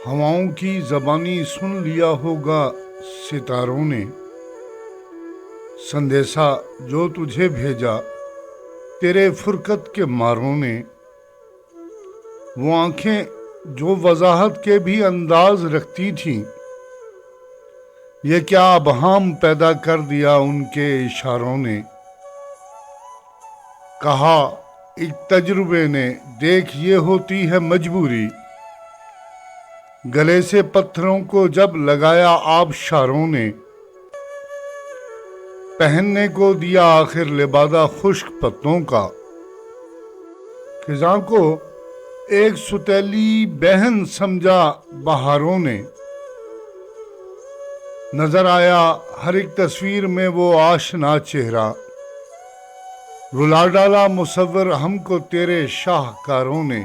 हवाओं की ज़बानी सुन लिया होगा सितारों ने, संदेशा जो तुझे भेजा तेरे फुरकत के मारों ने। वो आंखें जो वजाहत के भी अंदाज रखती थीं, ये क्या अबहम पैदा कर दिया उनके इशारों ने। कहा एक तजुर्बे ने, देख ये होती है मजबूरी, गले से पत्थरों को जब लगाया आबशारों ने। पहनने को दिया आखिर लिबादा खुश्क पत्तों का, खिज़ां को एक सुतीली बहन समझा बहारों ने। नजर आया हर एक तस्वीर में वो आशना चेहरा, रुला डाला मुसव्वर हमको तेरे शाहकारों ने।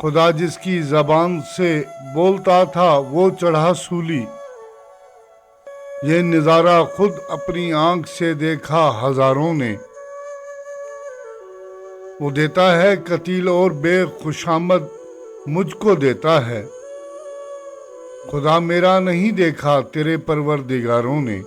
खुदा जिसकी जबान से बोलता था वो चढ़ा सूली, ये नज़ारा खुद अपनी आंख से देखा हजारों ने। वो देता है कतील और बेखुशामद मुझको देता है, खुदा मेरा नहीं देखा तेरे परवरदिगारों ने।